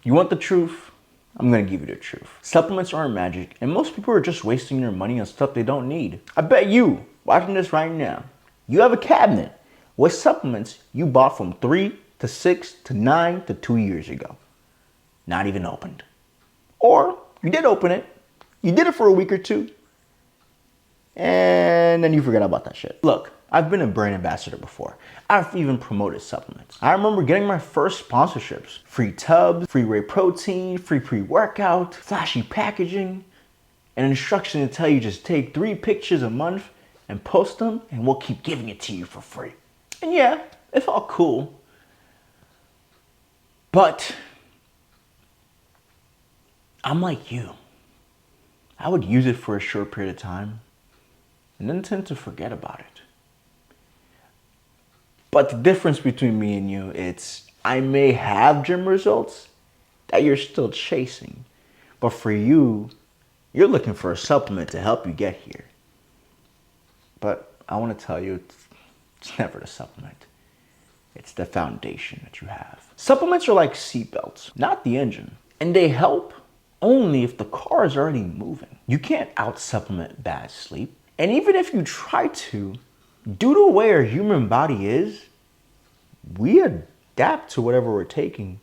You want the truth? I'm gonna give you the truth. Supplements aren't magic, and most people are just wasting their money on stuff they don't need. I bet you, watching this right now, you have a cabinet with supplements you bought from 3 to 6 to 9 to 2 years ago. Not even opened. Or you did open it, you did it for a week or two, and then you forgot about that shit. Look, I've been a brand ambassador before. I've even promoted supplements. I remember getting my first sponsorships. Free tubs, free whey protein, free pre-workout, flashy packaging, and instruction to tell you just take 3 pictures a month and post them and we'll keep giving it to you for free. And yeah, it felt cool. But I'm like you. I would use it for a short period of time and then tend to forget about it. But the difference between me and you, it's I may have gym results that you're still chasing. But for you, you're looking for a supplement to help you get here. But I want to tell you, it's never the supplement. It's the foundation that you have. Supplements are like seatbelts, not the engine. And they help only if the car is already moving. You can't out-supplement bad sleep. And even if you try to, due to the way our human body is, we adapt to whatever we're taking.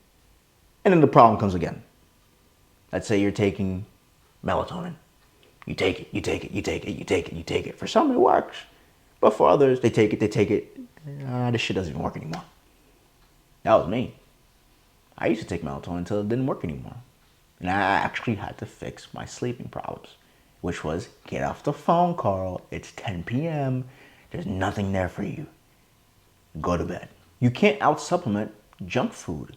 And then the problem comes again. Let's say you're taking melatonin. You take it, you take it, you take it, you take it, you take it. For some, it works. But for others, they take it. This shit doesn't even work anymore. That was me. I used to take melatonin until it didn't work anymore. And I actually had to fix my sleeping problems, which was, get off the phone, Carl. It's 10 p.m. There's nothing there for you. Go to bed. You can't out-supplement junk food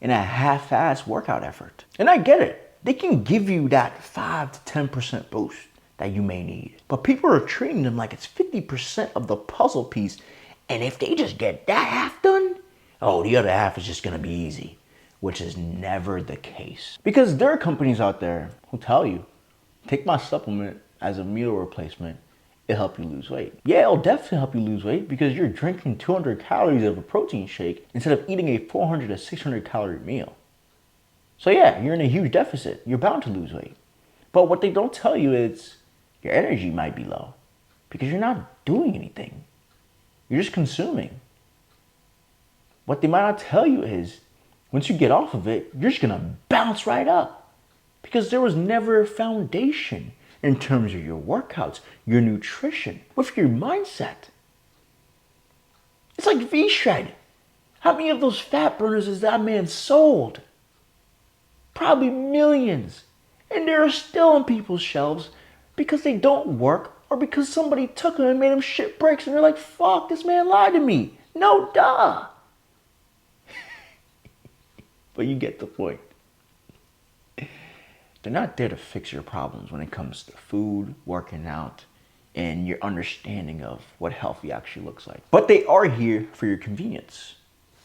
in a half-ass workout effort. And I get it. They can give you that 5 to 10% boost that you may need. But people are treating them like it's 50% of the puzzle piece. And if they just get that half done, oh, the other half is just gonna be easy, which is never the case. Because there are companies out there who tell you, take my supplement as a meal replacement, it'll help you lose weight. Yeah, it'll definitely help you lose weight because you're drinking 200 calories of a protein shake instead of eating a 400 to 600 calorie meal. So yeah, you're in a huge deficit. You're bound to lose weight. But what they don't tell you is your energy might be low because you're not doing anything. You're just consuming. What they might not tell you is once you get off of it, you're just gonna bounce right up because there was never a foundation in terms of your workouts, your nutrition, with your mindset. It's like V-Shred. How many of those fat burners has that man sold? Probably millions. And they're still on people's shelves because they don't work or because somebody took them and made them shit bricks and they're like, fuck, this man lied to me. No, duh. But you get the point. They're not there to fix your problems when it comes to food, working out, and your understanding of what healthy actually looks like. But they are here for your convenience.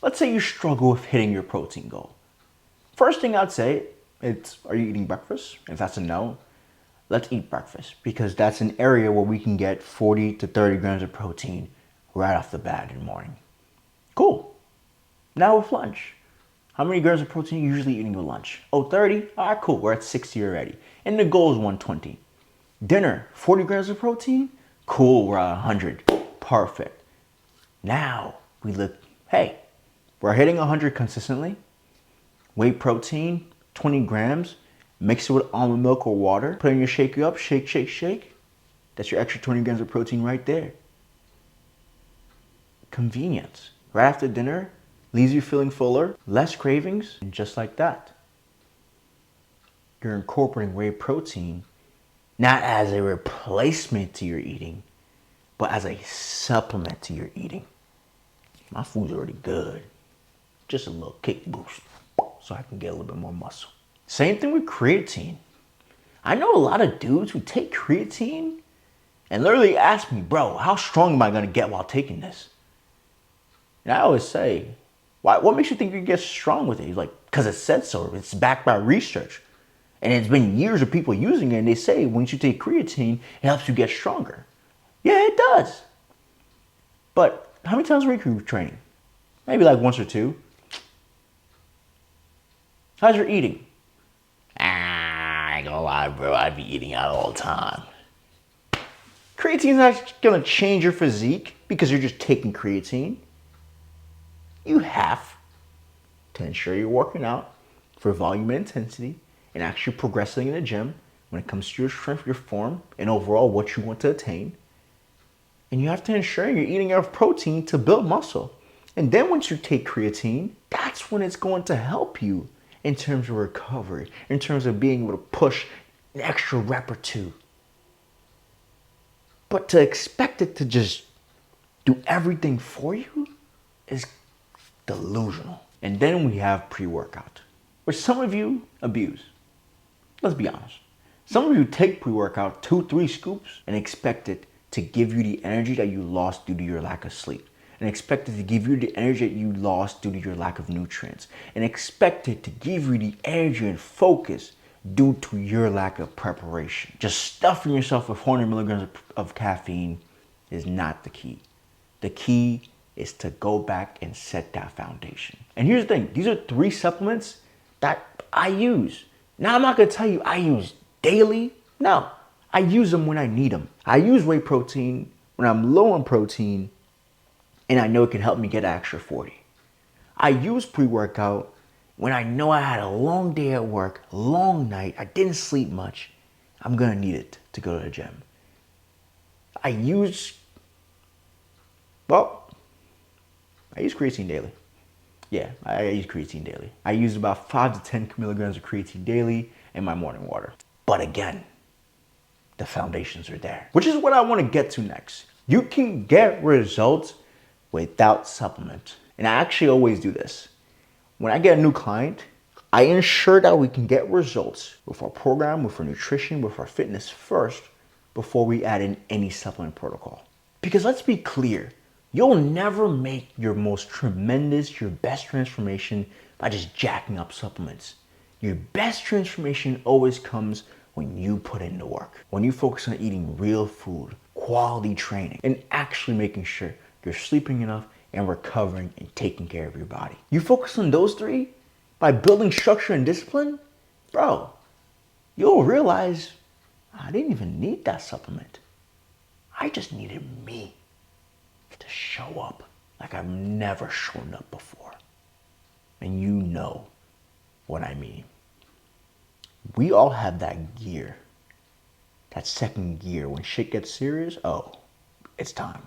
Let's say you struggle with hitting your protein goal. First thing I'd say is, are you eating breakfast? If that's a no, let's eat breakfast because that's an area where we can get 40 to 30 grams of protein right off the bat in the morning. Cool. Now with lunch. How many grams of protein are you usually eating with lunch? Oh, 30? All right, cool. We're at 60 already. And the goal is 120. Dinner, 40 grams of protein? Cool, we're at 100. Perfect. Now we look, hey, we're hitting 100 consistently. Whey protein, 20 grams. Mix it with almond milk or water. Put it in your shaker up, shake, shake, shake. That's your extra 20 grams of protein right there. Convenience. Right after dinner, leaves you feeling fuller, less cravings, and just like that. You're incorporating whey protein not as a replacement to your eating, but as a supplement to your eating. My food's already good. Just a little kick boost so I can get a little bit more muscle. Same thing with creatine. I know a lot of dudes who take creatine and literally ask me, bro, how strong am I gonna get while taking this? And I always say, what makes you think you get strong with it? He's like, because it said so. It's backed by research. And it's been years of people using it, and they say once you take creatine, it helps you get stronger. Yeah, it does. But how many times a week are you training? Maybe like once or two. How's your eating? I ain't gonna lie, bro. I be eating out all the time. Creatine's not gonna change your physique because you're just taking creatine. You have to ensure you're working out for volume and intensity and actually progressing in the gym when it comes to your strength, your form, and overall what you want to attain. And you have to ensure you're eating enough protein to build muscle. And then once you take creatine, that's when it's going to help you in terms of recovery, in terms of being able to push an extra rep or two. But to expect it to just do everything for you is delusional. And then we have pre-workout, which some of you abuse. Let's be honest. Some of you take pre-workout 2-3 scoops and expect it to give you the energy that you lost due to your lack of sleep. And expect it to give you the energy that you lost due to your lack of nutrients. And expect it to give you the energy and focus due to your lack of preparation. Just stuffing yourself with 400 milligrams of caffeine is not the key. The key is to go back and set that foundation. And here's the thing, these are 3 supplements that I use. Now I'm not gonna tell you I use daily. No, I use them when I need them. I use whey protein when I'm low on protein and I know it can help me get an extra 40. I use pre-workout when I know I had a long day at work, long night, I didn't sleep much, I'm gonna need it to go to the gym. I use creatine daily. Yeah, I use creatine daily. I use about 5 to 10 milligrams of creatine daily in my morning water. But again, the foundations are there, which is what I want to get to next. You can get results without supplement. And I actually always do this. When I get a new client, I ensure that we can get results with our program, with our nutrition, with our fitness first before we add in any supplement protocol. Because let's be clear, you'll never make your most tremendous, your best transformation by just jacking up supplements. Your best transformation always comes when you put in the work. When you focus on eating real food, quality training, and actually making sure you're sleeping enough and recovering and taking care of your body. You focus on those 3 by building structure and discipline, bro, you'll realize I didn't even need that supplement. I just needed me to show up like I've never shown up before. And you know what I mean. We all have that gear, that second gear. When shit gets serious, oh, it's time.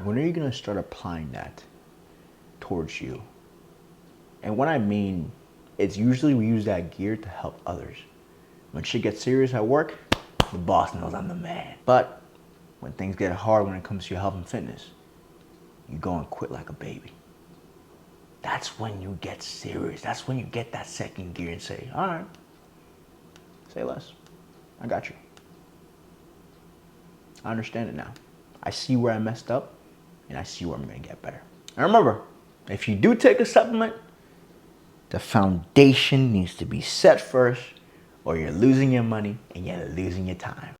When are you gonna start applying that towards you? And what I mean, it's usually we use that gear to help others. When shit gets serious at work, the boss knows I'm the man. But when things get hard when it comes to your health and fitness, you go and quit like a baby. That's when you get serious. That's when you get that second gear and say, all right, say less. I got you. I understand it now. I see where I messed up and I see where I'm gonna get better. And remember, if you do take a supplement, the foundation needs to be set first or you're losing your money and you're losing your time.